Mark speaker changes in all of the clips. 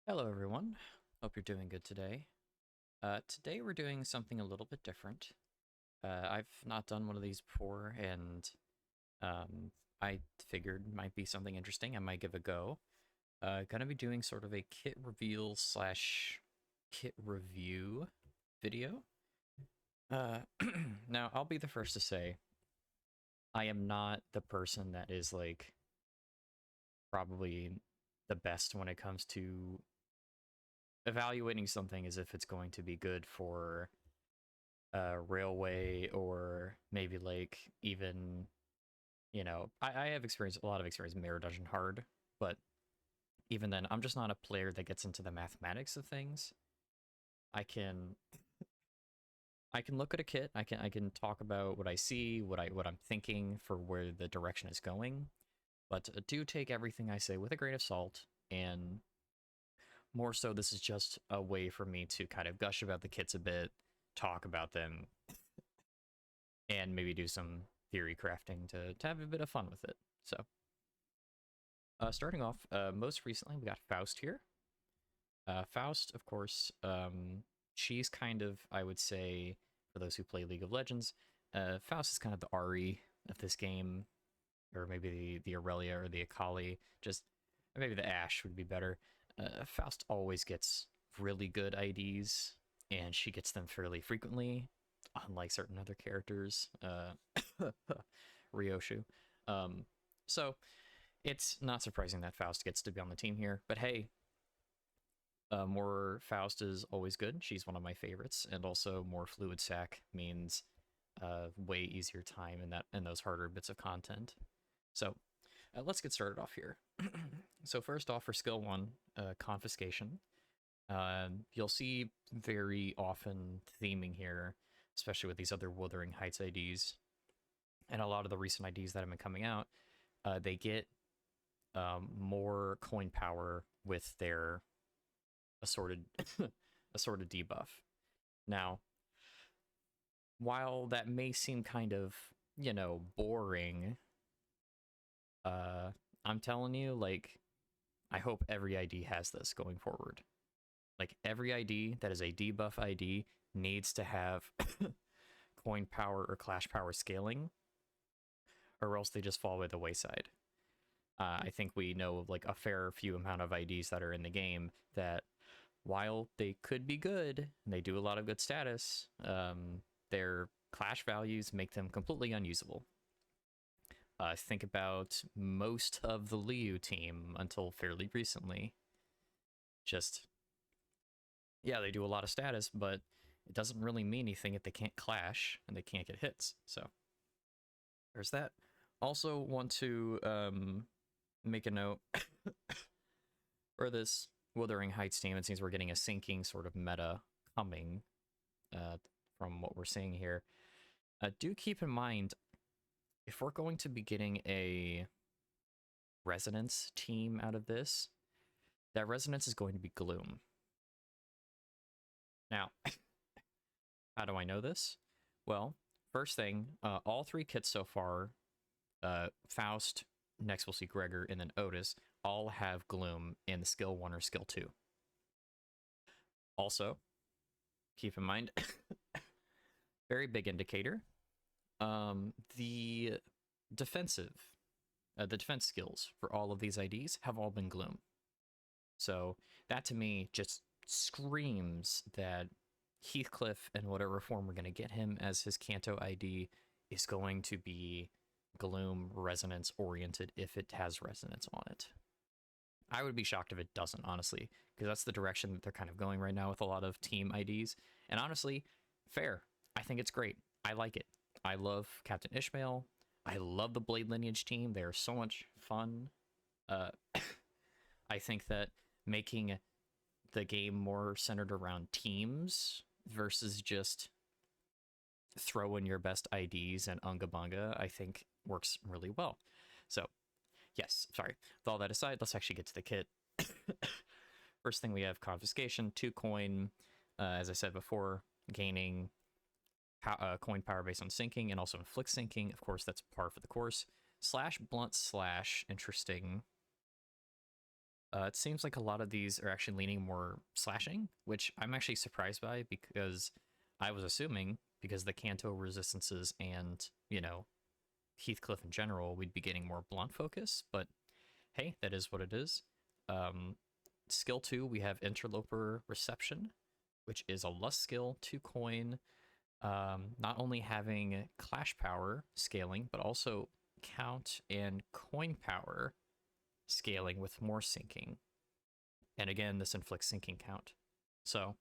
Speaker 1: Hello, everyone. Hope you're doing good today. Today we're doing something a little bit different. I've not done one of these before, and um, I figured might be something interesting. I might give a go. Gonna be doing sort of a kit reveal slash kit review video. Uh, now, I'll be the first to say I am not the person that is like probably the best when it comes to evaluating something as if it's going to be good for railway or maybe like even I have experience a lot of experience in Mirror Dungeon Hard, but even then I'm just not a player that gets into the mathematics of things. I can look at a kit, I can talk about what I see, what I'm thinking for where the direction is going, but do take everything I say with a grain of salt. And more so, this is just a way for me to kind of gush about the kits a bit, talk about them, and maybe do some theory crafting to have a bit of fun with it. So, starting off, most recently we got Faust here. Faust, of course, she's kind of, I would say, for those who play League of Legends, Faust is kind of the Ari of this game, or maybe the Aurelia or the Akali. Just maybe the Ashe would be better. Faust always gets really good IDs, and she gets them fairly frequently, unlike certain other characters, Ryoshu. Um, so it's not surprising that Faust gets to be on the team here. But hey, more Faust is always good. She's one of my favorites, and also more fluid sack means way easier time in those harder bits of content. So let's get started off here. So first off, for skill one, confiscation. You'll see very often theming here, especially with these other Wuthering Heights IDs, and a lot of the recent IDs that have been coming out. They get more coin power with their assorted assorted debuff. Now, while that may seem kind of boring, uh, I'm telling you, like, I hope every ID has this going forward. Like every ID that is a debuff ID needs to have coin power or clash power scaling, or else they just fall by the wayside. I think we know of like a fair few amount of IDs that are in the game that, while they could be good and they do a lot of good status, their clash values make them completely unusable. Think about most of the Liu team until fairly recently. Just, yeah, they do a lot of status, but it doesn't really mean anything if they can't clash and they can't get hits. So there's that. Also, want to make a note for this Wuthering Heights team. It seems we're getting a sinking sort of meta coming uh, from what we're seeing here. Do keep in mind, if we're going to be getting a resonance team out of this, that resonance is going to be Gloom. Now, how do I know this? Well, first thing, all three kits so far, Faust, next we'll see Gregor, and then Otis, all have Gloom in the skill 1 or skill 2. Also, keep in mind, very big indicator, the defensive, the defense skills for all of these IDs have all been Gloom. So that to me just screams that Heathcliff and whatever form we're going to get him as his Kanto ID is going to be Gloom resonance oriented if it has resonance on it. I would be shocked if it doesn't, honestly, because that's the direction that they're kind of going right now with a lot of team IDs. And honestly, fair. I think it's great. I like it. I love Captain Ishmael. I love the Blade Lineage team. They are so much fun. Uh, I think that making the game more centered around teams versus just throw in your best IDs and unga bunga, I think works really well. So, yes, sorry. With all that aside, let's actually get to the kit. First thing we have confiscation, 2 coin. As I said before, gaining coin power based on sinking and also inflict sinking. Of course, that's par for the course. Slash blunt slash interesting. It seems like a lot of these are actually leaning more slashing, which I'm actually surprised by because I was assuming because the Kanto resistances and, Heathcliff in general, we'd be getting more blunt focus, but hey, that is what it is. Um, skill 2, we have Interloper Reception, which is a lust skill, 2 coin, not only having clash power scaling, but also count and coin power scaling with more sinking. And again, this inflicts sinking count. So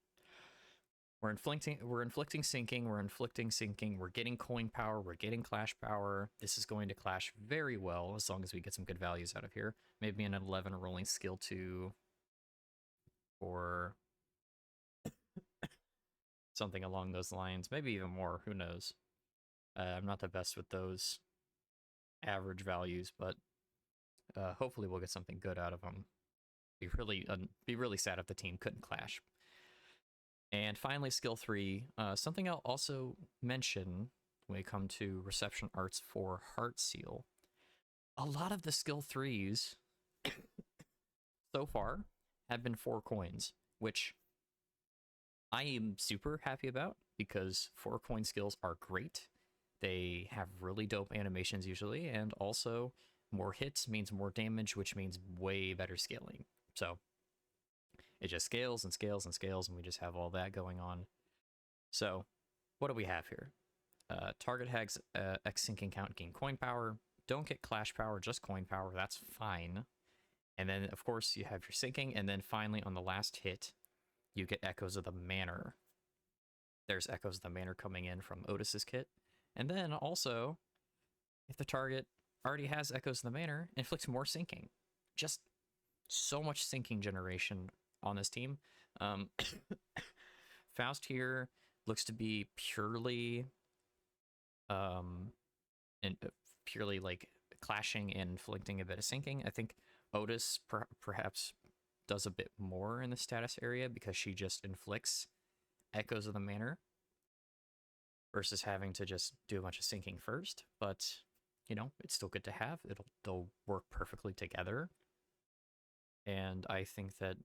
Speaker 1: we're inflicting sinking, we're getting coin power, we're getting clash power. This is going to clash very well as long as we get some good values out of here. Maybe an 11 rolling skill 2 or something along those lines. Maybe even more, who knows. I'm not the best with those average values, but hopefully we'll get something good out of them. Be really sad if the team couldn't clash. And finally, skill 3, something I'll also mention when we come to reception arts for Heart Seal. A lot of the skill 3s so far have been 4 coins, which I am super happy about because 4 coin skills are great. They have really dope animations usually, and also more hits means more damage, which means way better scaling. So it just scales and scales and scales, and we just have all that going on. So what do we have here? Target has X sinking count, gain coin power. Don't get clash power, just coin power. That's fine. And then, of course, you have your sinking. And then finally, on the last hit, you get Echoes of the Manor. There's Echoes of the Manor coming in from Otis's kit. And then also, if the target already has Echoes of the Manor, inflicts more sinking. Just so much sinking generation on this team. Faust here looks to be purely purely like clashing and inflicting a bit of sinking. I think Otis perhaps does a bit more in the status area because she just inflicts Echoes of the Manor versus having to just do a bunch of sinking first. But it's still good to have. They'll work perfectly together. And I think that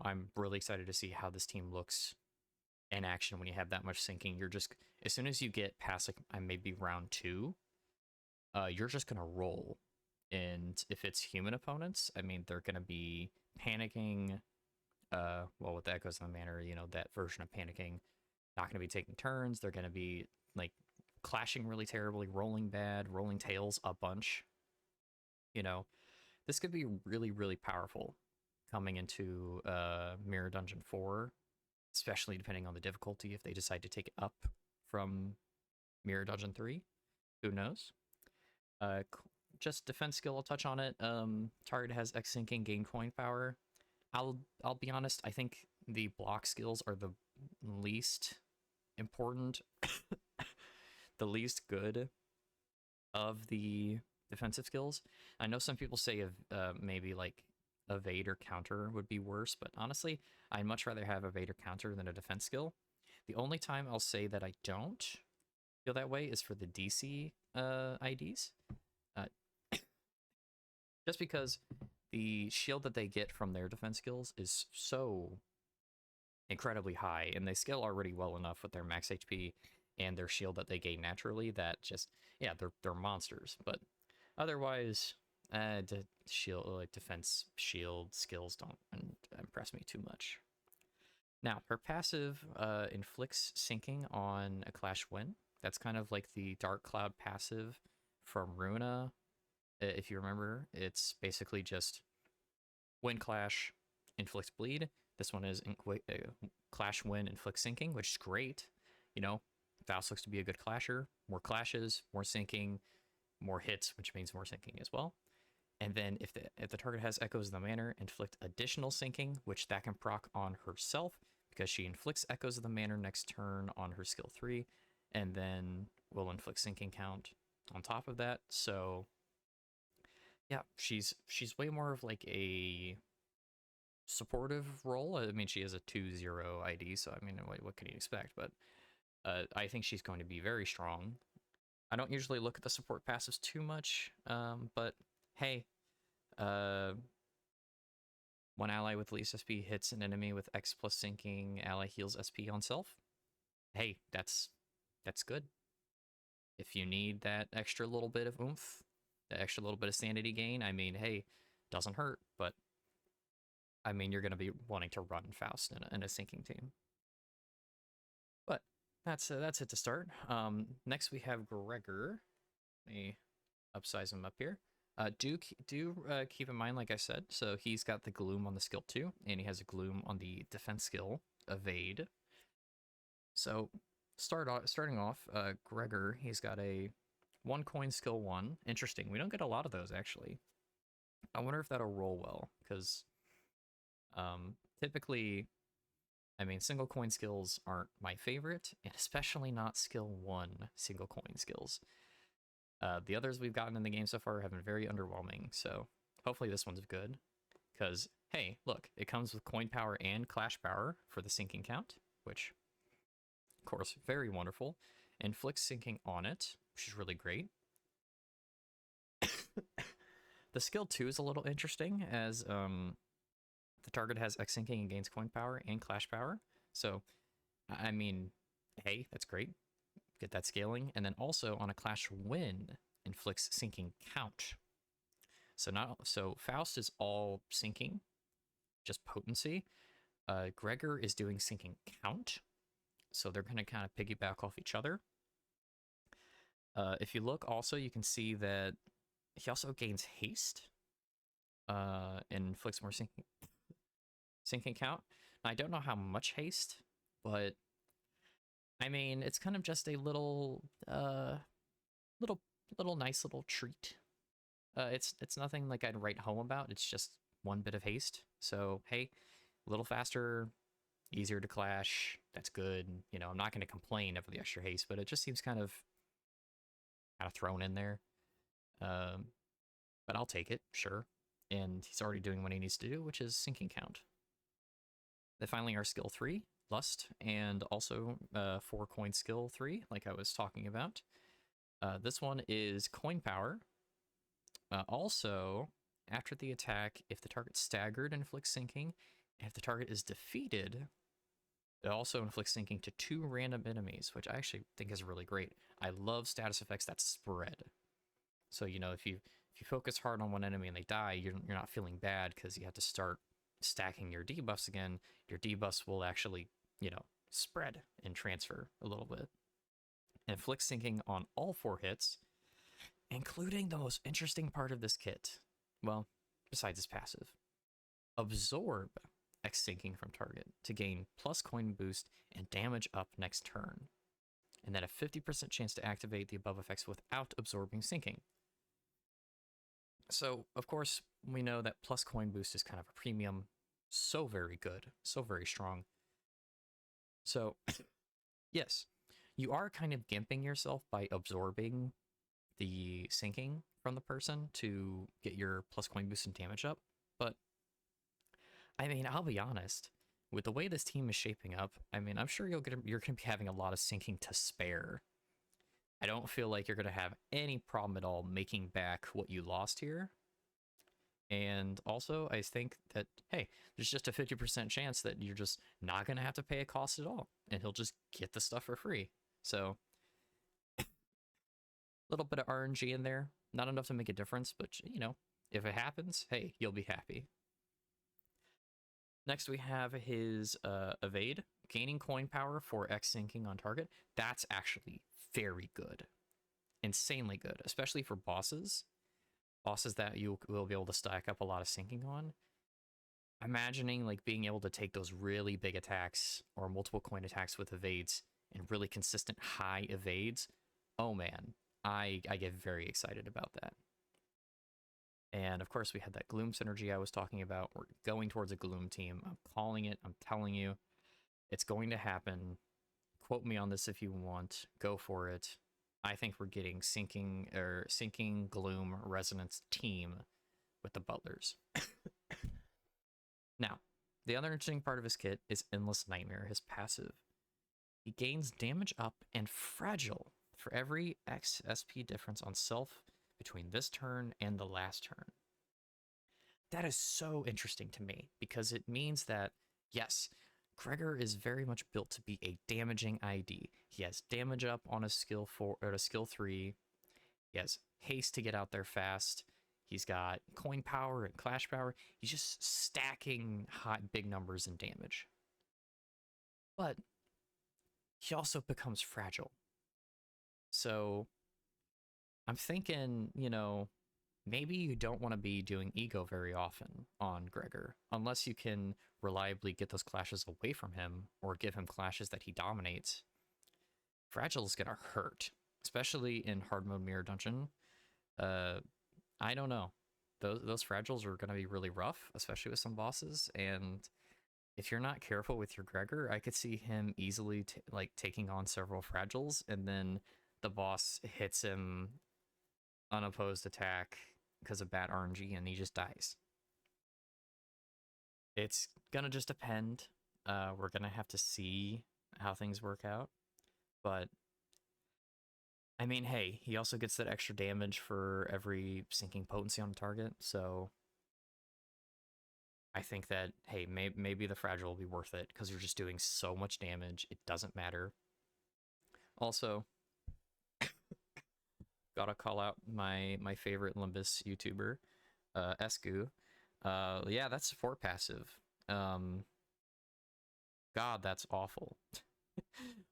Speaker 1: I'm really excited to see how this team looks in action when you have that much sinking. You're just, as soon as you get past like maybe round 2, you're just gonna roll. And if it's human opponents, I mean, they're gonna be panicking. Well, with the Echoes of the Manor, that version of panicking, not gonna be taking turns. They're gonna be like clashing really terribly, rolling bad, rolling tails a bunch. This could be really, really powerful coming into Mirror Dungeon 4, especially depending on the difficulty if they decide to take it up from Mirror Dungeon 3. Who knows? Just defense skill, I'll touch on it. Target has X sinking, gain coin power. I'll be honest, I think the block skills are the least important, the least good of the defensive skills. I know some people say maybe like evade or counter would be worse, but honestly, I'd much rather have evade or counter than a defense skill. The only time I'll say that I don't feel that way is for the DC IDs. Just because the shield that they get from their defense skills is so incredibly high, and they scale already well enough with their max HP and their shield that they gain naturally that just, yeah, they're monsters. But otherwise, defense shield skills don't impress me too much. Now, her passive inflicts sinking on a clash win. That's kind of like the Dark Cloud passive from Runa. If you remember, it's basically just win clash, inflicts bleed. This one is clash win, inflicts sinking, which is great. Faust looks to be a good clasher. More clashes, more sinking, more hits, which means more sinking as well. And then if the target has Echoes of the Manor, inflict additional sinking, which that can proc on herself because she inflicts Echoes of the Manor next turn on her skill 3, and then will inflict sinking count on top of that. So yeah, she's way more of like a supportive role. I mean, she has a 2-0 ID, so I mean, what can you expect? But I think she's going to be very strong. I don't usually look at the support passives too much, but hey, One ally with least SP hits an enemy with X plus sinking. Ally heals SP on self. Hey, that's good. If you need that extra little bit of oomph, the extra little bit of sanity gain, I mean, hey, doesn't hurt, but I mean, you're going to be wanting to run Faust in a sinking team. But that's it to start. Next we have Gregor. Let me upsize him up here. Do keep in mind, like I said, so he's got the Gloom on the skill 2, and he has a Gloom on the defense skill, Evade. So starting off, Gregor, he's got a 1 coin skill 1. Interesting, we don't get a lot of those, actually. I wonder if that'll roll well, because typically, I mean, single coin skills aren't my favorite, and especially not skill 1 single coin skills. The others we've gotten in the game so far have been very underwhelming, so hopefully this one's good. Because, hey, look, it comes with coin power and clash power for the sinking count, which, of course, very wonderful. Inflicts sinking on it, which is really great. The skill 2 is a little interesting, as the target has X sinking and gains coin power and clash power. So, I mean, hey, that's great. Get that scaling. And then also on a clash win, inflicts sinking count. So Faust is all sinking, just potency. Gregor is doing sinking count. So they're going to kind of piggyback off each other. If you look also, you can see that he also gains haste. And inflicts more sinking count. I don't know how much haste, but I mean, it's kind of just a little nice little treat. It's nothing like I'd write home about. It's just 1 bit of haste. So hey, a little faster, easier to clash. That's good. You know, I'm not going to complain over the extra haste, but it just seems kind of thrown in there. But I'll take it, sure. And he's already doing what he needs to do, which is sinking count. Then finally, our skill 3, Lust, and also 4 coin skill 3, like I was talking about. This one is coin power. Also, after the attack, if the target's staggered, inflicts sinking. And if the target is defeated, it also inflicts sinking to 2 random enemies, which I actually think is really great. I love status effects that spread. So, you know, if you focus hard on one enemy and they die, you're not feeling bad because you have to start stacking your debuffs again. Your debuffs will actually, you know, spread and transfer a little bit. Inflicts sinking on all 4 hits, including the most interesting part of this kit. Well, besides its passive. Absorb X sinking from target to gain plus coin boost and damage up next turn. And then a 50% chance to activate the above effects without absorbing sinking. So, of course, we know that plus coin boost is kind of a premium. So very good. So very strong. So, yes, you are kind of gimping yourself by absorbing the sinking from the person to get your plus coin boost and damage up. But, I mean, I'll be honest. With the way this team is shaping up, I mean, I'm sure you're going to be having a lot of sinking to spare. I don't feel like you're going to have any problem at all making back what you lost here. And also, I think that, hey, there's just a 50% chance that you're just not going to have to pay a cost at all. And he'll just get the stuff for free. So, a little bit of RNG in there. Not enough to make a difference, but, you know, if it happens, hey, you'll be happy. Next, we have his Evade. Gaining coin power for X sinking on target. That's actually very good. Insanely good, especially for bosses. Bosses that you will be able to stack up a lot of sinking on. Imagining like being able to take those really big attacks or multiple coin attacks with evades and really consistent high evades. Oh man, I get very excited about that. And of course we had that Gloom synergy I was talking about. We're going towards a Gloom team. I'm calling it. I'm telling you. It's going to happen. Quote me on this if you want. Go for it. I think we're getting sinking Gloom Resonance team with the Butlers. Now, the other interesting part of his kit is Endless Nightmare, his passive. He gains damage up and fragile for every X SP difference on self between this turn and the last turn. that is so interesting to me because it means that, yes, Gregor is very much built to be a damaging ID. He has damage up on a skill 4 or a skill 3. He has haste to get out there fast. He's got coin power and clash power. He's just stacking high, big numbers in damage. But he also becomes fragile. So I'm thinking, maybe you don't want to be doing ego very often on Gregor, unless you can reliably get those clashes away from him or give him clashes that he dominates. Fragile is going to hurt, especially in hard mode mirror dungeon. I don't know. Those fragiles are going to be really rough, especially with some bosses. And if you're not careful with your Gregor, I could see him easily taking on several fragiles, and then the boss hits him unopposed attack because of bad RNG, and he just dies. It's gonna just depend. We're gonna have to see how things work out, but I mean, hey, he also gets that extra damage for every sinking potency on a target, so I think that, hey, maybe the fragile will be worth it because you're just doing so much damage, it doesn't matter. Also, gotta call out my favorite Limbus YouTuber, Esku. Yeah, that's support passive. God, that's awful.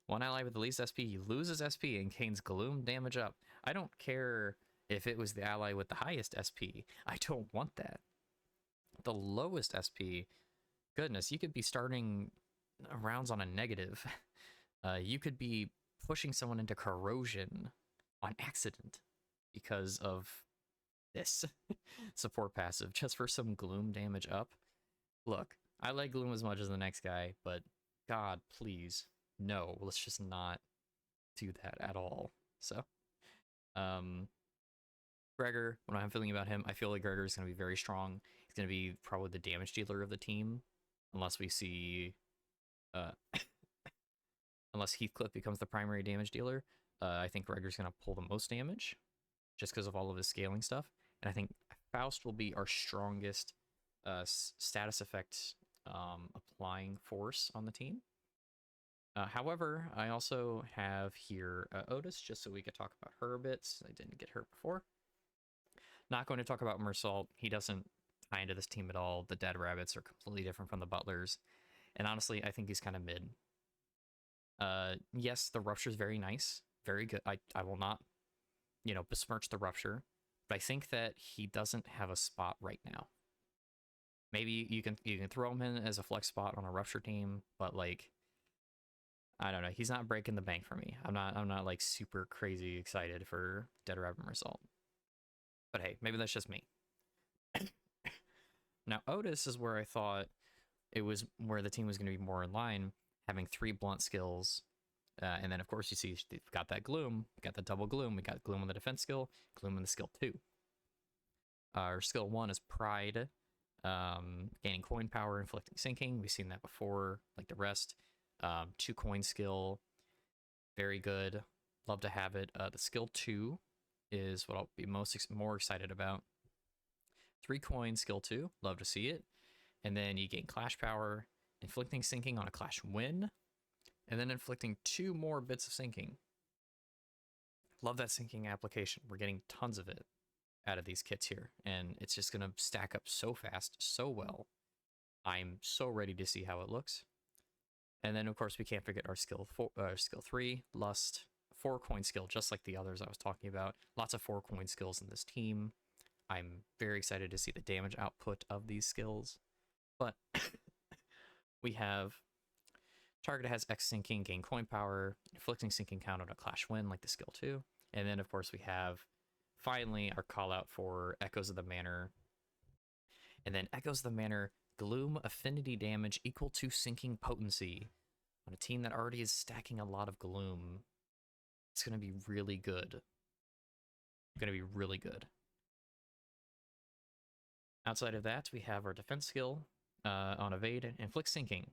Speaker 1: One ally with the least SP, he loses SP and gains gloom damage up. I don't care if it was the ally with the highest SP. I don't want that. The lowest SP, goodness, you could be starting rounds on a negative. You could be pushing someone into corrosion on accident because of this support passive just for some gloom damage up. Look, I like gloom as much as the next guy, but God, please, no, let's just not do that at all. So, Gregor, what I'm feeling about him, I feel like Gregor is going to be very strong. He's going to be probably the damage dealer of the team, unless we see, unless Heathcliff becomes the primary damage dealer. I think Gregor's going to pull the most damage, just because of all of his scaling stuff. And I think Faust will be our strongest status effect applying force on the team. However, I also have here Otis, just so we could talk about her a bit. I didn't get her before. Not going to talk about Mersault. He doesn't tie into this team at all. The Dead Rabbits are completely different from the Butlers. And honestly, I think he's kind of mid. Yes, the Rupture is very nice. Very good. I will not, besmirch the Rupture. But I think that he doesn't have a spot right now. Maybe you can throw him in as a flex spot on a Rupture team, but like, I don't know. He's not breaking the bank for me. I'm not like super crazy excited for Dead Rabbit Mersault. But hey, maybe that's just me. Now, Otis is where I thought it was where the team was going to be more in line, having 3 blunt skills. And then, of course, you see they've got that gloom. We got the double gloom. We got gloom on the defense skill, gloom on the skill 2. Our skill 1 is pride, gaining coin power, inflicting sinking. We've seen that before, like the rest. 2 coin skill, very good. Love to have it. The skill 2 is what I'll be more excited about. 3 coin skill 2, love to see it. And then you gain clash power, inflicting sinking on a clash win, and then inflicting 2 more bits of sinking. Love that sinking application. We're getting tons of it out of these kits here, and it's just going to stack up so fast, so well. I'm so ready to see how it looks. And then, of course, we can't forget our skill 3, Lust, 4 coin skill, just like the others I was talking about. Lots of 4 coin skills in this team. I'm very excited to see the damage output of these skills. But we have target has X sinking, gain coin power, inflicting sinking count on a clash win, like the skill 2. And then, of course, we have finally our call out for Echoes of the Manor. And then Echoes of the Manor, gloom affinity damage equal to sinking potency. On a team that already is stacking a lot of gloom, it's going to be really good. Going to be really good. Outside of that, we have our defense skill on evade, inflict sinking.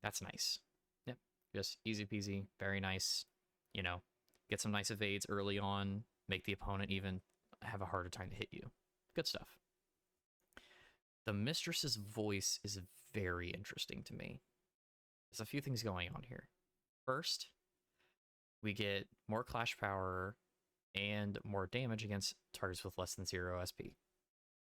Speaker 1: That's nice. Yep, just easy peasy, very nice. Get some nice evades early on, make the opponent even have a harder time to hit you. Good stuff. The Mistress's voice is very interesting to me. There's a few things going on here. First, we get more clash power and more damage against targets with less than 0 SP.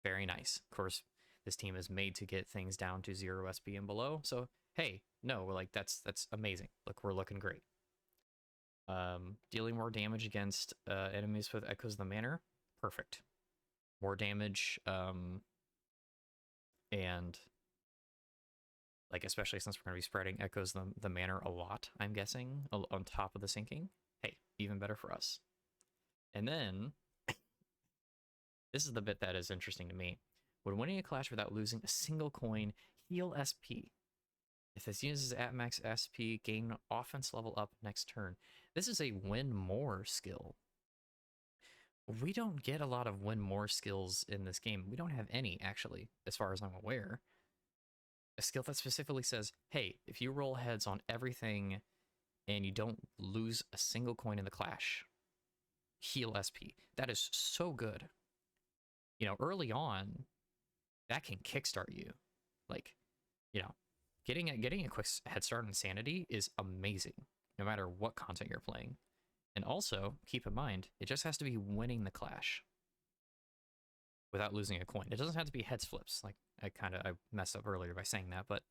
Speaker 1: Very nice. Of course, this team is made to get things down to 0 SP and below, so hey, no, like that's amazing. Look, we're looking great. Dealing more damage against enemies with Echoes of the Manor, perfect. More damage, and like especially since we're going to be spreading Echoes of the Manor a lot, I'm guessing, on top of the sinking. Hey, even better for us. And then, this is the bit that is interesting to me. When winning a clash without losing a single coin, heal SP. If this unit is at max SP, gain offense level up next turn. This is a win more skill. We don't get a lot of win more skills in this game. We don't have any, actually, as far as I'm aware. A skill that specifically says, hey, if you roll heads on everything and you don't lose a single coin in the clash, heal SP. That is so good. You know, early on, that can kickstart you. Like, you know, getting a quick head start on sanity is amazing, no matter what content you're playing. And also, keep in mind, it just has to be winning the clash without losing a coin. It doesn't have to be heads flips. Like, I messed up earlier by saying that, but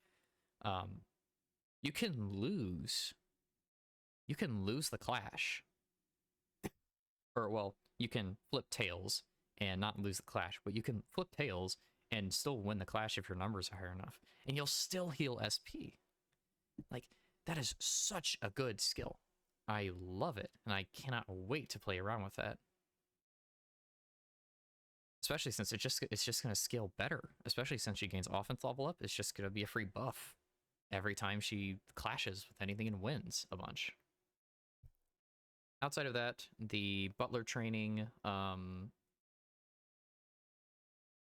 Speaker 1: you can lose the clash. Or, well, you can flip tails and not lose the clash, but you can flip tails and still win the clash if your numbers are high enough, and you'll still heal SP. Like, that is such a good skill. I love it, and I cannot wait to play around with that. Especially since it's just going to scale better. Especially since she gains offense level up, it's just going to be a free buff every time she clashes with anything and wins a bunch. Outside of that, the Butler training,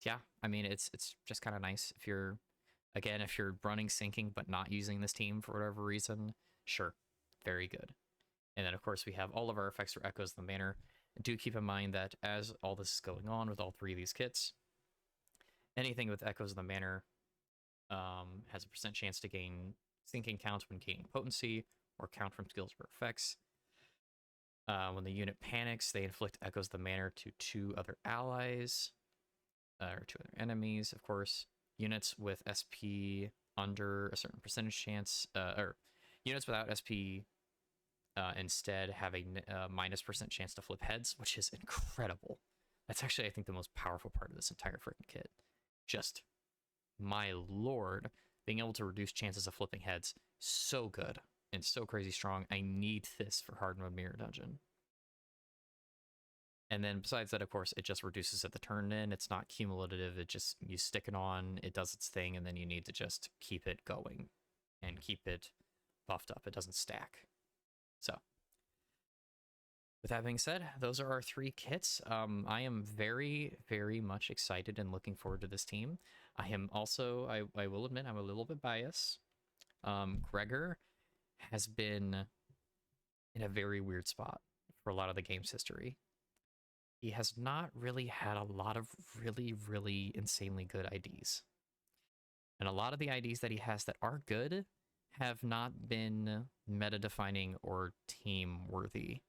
Speaker 1: yeah, I mean, it's just kind of nice if you're running sinking but not using this team for whatever reason, sure, very good. And then, of course, we have all of our effects for Echoes of the Manor. Do keep in mind that as all this is going on with all three of these kits, anything with Echoes of the Manor has a % chance to gain sinking count when gaining potency, or count from skills or effects. When the unit panics, they inflict Echoes of the Manor to 2 other allies, or 2 other enemies, of course. Units with SP under a certain % chance, or units without SP instead have a minus % chance to flip heads, which is incredible. That's actually, I think, the most powerful part of this entire freaking kit. Just, my lord, being able to reduce chances of flipping heads, so good and so crazy strong. I need this for hard mode mirror dungeon. And then besides that, of course, it just reduces at the turn in. It's not cumulative. It just, you stick it on, it does its thing, and then you need to just keep it going and keep it buffed up. It doesn't stack. So, with that being said, those are our 3 kits. I am very, very much excited and looking forward to this team. I am also, I will admit, I'm a little bit biased. Gregor has been in a very weird spot for a lot of the game's history. He has not really had a lot of really, really insanely good IDs. And a lot of the IDs that he has that are good have not been meta-defining or team-worthy.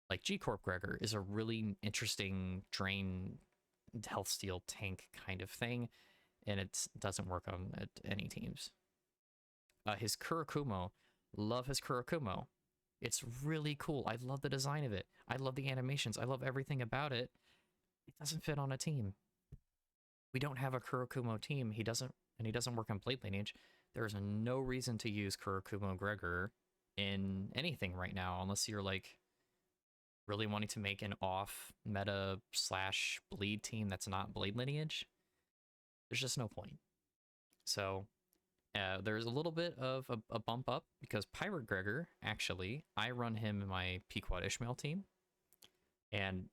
Speaker 1: Like G-Corp Gregor is a really interesting drain health steal tank kind of thing, and it doesn't work on any teams. His Kurakumo, love his Kurakumo. It's really cool. I love the design of it. I love the animations. I love everything about it. It doesn't fit on a team. We don't have a Kurakumo team. He doesn't work on Blade Lineage. There is no reason to use Kurakumo Gregor in anything right now, unless you're like really wanting to make an off meta / bleed team that's not Blade Lineage. There's just no point. So there's a little bit of a bump up because Pirate Gregor, actually, I run him in my Pequod Ishmael team, and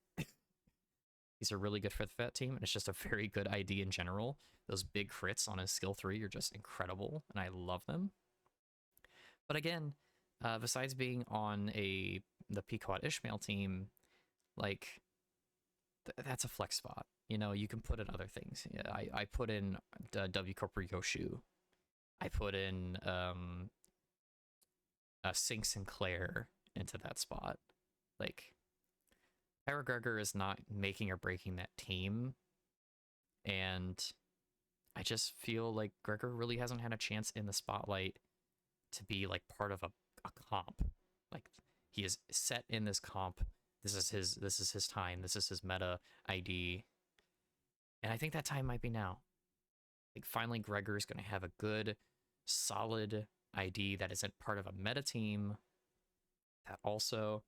Speaker 1: he's a really good fit for that team, and it's just a very good ID in general. Those big crits on his skill 3 are just incredible, and I love them. But again, besides being on the Pequod Ishmael team, like, that's a flex spot. you know, you can put in other things. Yeah, I put in W Corp Yoshu. I put in Sink Sinclair into that spot. Like, Heir Gregor is not making or breaking that team, and I just feel like Gregor really hasn't had a chance in the spotlight to be like part of a comp. Like, he is set in this comp. This is his time. This is his meta ID. And I think that time might be now. Like, finally Gregor is going to have a good, solid ID that isn't part of a meta team that also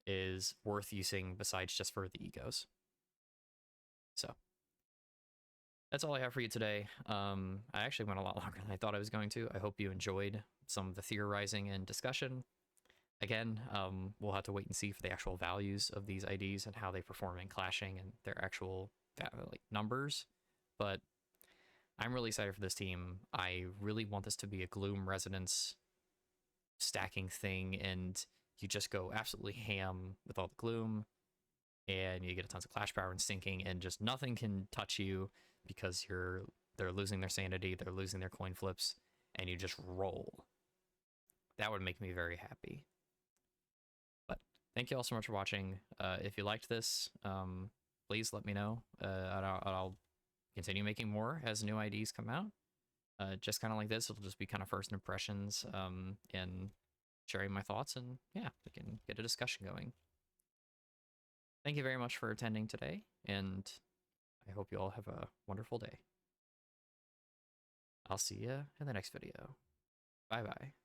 Speaker 1: is worth using besides just for the egos. So that's all I have for you today. I actually went a lot longer than I thought I was going to. I hope you enjoyed some of the theorizing and discussion. Again, we'll have to wait and see for the actual values of these IDs and how they perform in clashing and their actual like numbers. But I'm really excited for this team. I really want this to be a Gloom Resonance stacking thing, and you just go absolutely ham with all the Gloom, and you get a tons of Clash Power and Sinking, and just nothing can touch you because they're losing their sanity, they're losing their coin flips, and you just roll. That would make me very happy. But thank you all so much for watching. If you liked this, please let me know. I'll continue making more as new IDs come out. Just kind of like this, it'll just be kind of first impressions and sharing my thoughts, and yeah, we can get a discussion going. Thank you very much for attending today, and I hope you all have a wonderful day. I'll see you in the next video. Bye-bye.